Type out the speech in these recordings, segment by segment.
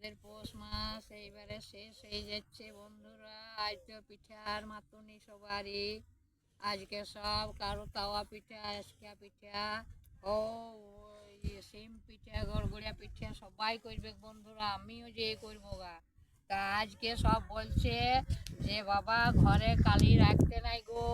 আমাদের পৌষ মাস এইবারে শেষ হয়ে যাচ্ছে বন্ধুরা। আজ তো পিঠার মাতুনি সবারই। আজকে সব কারো তাওয়া পিঠা, আজকা পিঠা, ও সিম পিঠা, গড়গড়িয়া পিঠা সবাই করবে বন্ধুরা, আমিও যে করবো গা। তা আজকে সব বলছে যে বাবা ঘরে কালি রাখতে নাই গো,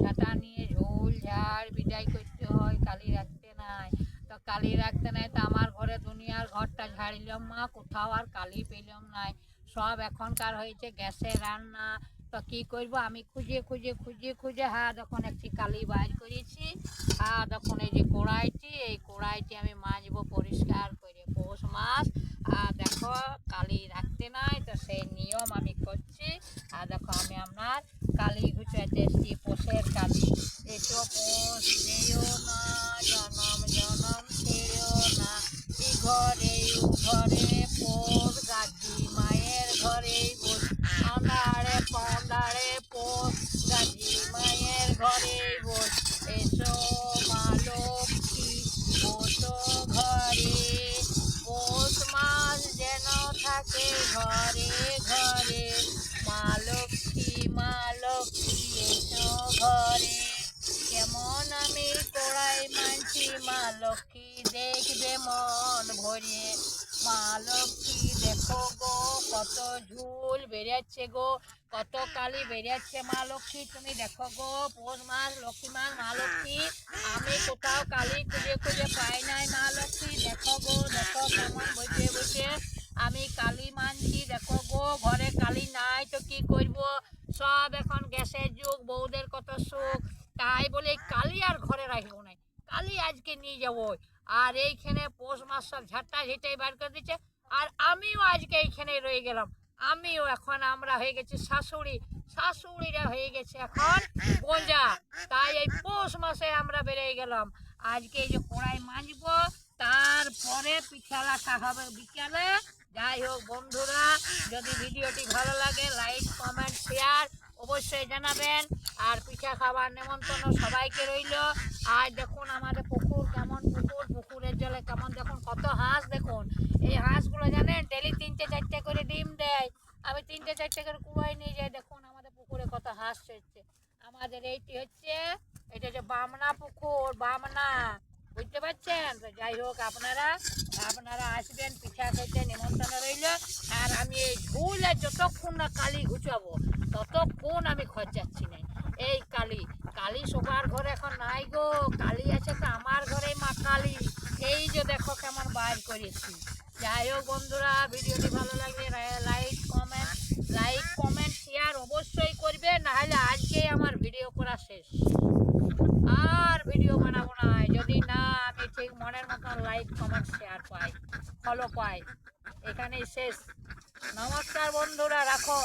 ঝাঁটা নিয়ে ঝোল ঝাড় বিদায় করতে হয়, কালি রাখতে নাই। তো কালি রাখতে নাই, তো আমার ঘরে দুনিয়ার ঘরটা ঝাড়িলাম মা, কোথাও আর কালি পেলাম নাই। সব এখনকার হয়েছে গ্যাসে রান্না। তো কী করবো আমি খুঁজে খুঁজে খুঁজে খুঁজে দেখুন একটি কালি বাইর করেছি। দেখুন এই যে কড়াইটি, এই কড়াইটি আমি মাজবো পরিষ্কার করে। পৌষ মাস দেখো কালি রাখতে নাই, তো সেই নিয়ম আমি করছি। দেখো আমি আপনার কালি ঘুচাইতে এসছি, পোষের কালি। এসো পোষ যেও না, জনম জনম ছেড়ো না, ই ঘরে উ ঘরে পোষ, গাজি মায়ের ঘরে বস, আন্ধারে পান্ডারে পোষ, গাজি মায়ের ঘরে বস। এসো মা লক্ষ্মী বসো ঘরে, পৌষ মাস যেন থাকে ঘরে ঘরে, মা লক্ষ্মী এসো ঘরে। কেমন আমি কড়াই মানছি, মা লক্ষ্মী দেখবে মন ভরে। মা লক্ষ্মী দেখো গো কত ঝুল বেরিয়েছে গো, কত কালি বেরিয়েছে। মা লক্ষ্মী তুমি দেখো গো, পৌষ মাস লক্ষ্মী মাস, মা লক্ষ্মী আমি কোথাও কালি খুঁজে খুঁজে পাই নাই। মা লক্ষ্মী দেখো গো, দেখো কেমন বসে বসে আমি কালি মানছি। দেখো গো ঘরে কালি নাই, তো কি করব, সব এখন গ্যাসের যুগ, বউদের কত সুখ। তাই বলে কালি আর ঘরে রাখবো নাই, কালি আজকে নিয়ে যাবো। আর এইখানে পৌষ মাস সব ঝাঁটা ঝেঁটাই বার করে দিচ্ছে, আর আমিও আজকে এইখানে রয়ে গেলাম। আমিও এখন আমরা হয়ে গেছি শাশুড়ি, শাশুড়িরা হয়ে গেছে এখন বোঝা। তাই এই পৌষ মাসে আমরা বেরিয়ে গেলাম। আজকে এই যে কড়াই মাজবো, তারপরে পিঠা রাখা হবে বিকালে। যাই হোক বন্ধুরা, যদি ভিডিওটি ভালো লাগে লাইক কমেন্ট শেয়ার অবশ্যই জানাবেন। আর পিঠা খাবার নেমন্তন্ন সবাইকে রইল। আর দেখুন আমাদের পুকুর কেমন, পুকুরের জলে কেমন, দেখুন কত হাঁস। দেখুন এই হাঁসগুলো জানেন ডেলি 3-4টে করে ডিম দেয়। আমি 3-4টে করে কুড়াই নিয়ে যাই। দেখুন আমাদের পুকুরে কত হাঁস হচ্ছে। আমাদের এইটি হচ্ছে, এটা হচ্ছে বামনা পুকুর, বামনা, বুঝতে পারছেন। তো যাই হোক আপনারা আসবেন, পিঠা খেতে নিমন্ত্রণ রইল। আর আমি এই ঝুলে যতক্ষণ না কালি ঘুচাবো ততক্ষণ আমি খরচাচ্ছি না। এই কালি কালি সবার ঘরে এখন নাই গো, কালি আছে তো আমার ঘরে মা কালী। এই যে দেখো কেমন বাইর করেছি। যাই হোক বন্ধুরা, ভিডিওটি ভালো লাগলে লাইক কমেন্ট শেয়ার অবশ্যই করবে, নাহলে আজকেই আমার ভিডিও করা শেষ। আর ভিডিও বানাবো না যদি না আমি ঠিক মনের মতন লাইক কমেন্ট শেয়ার পাই, ফলো পাই। এখানেই শেষ। নমস্কার বন্ধুরা, রাখো।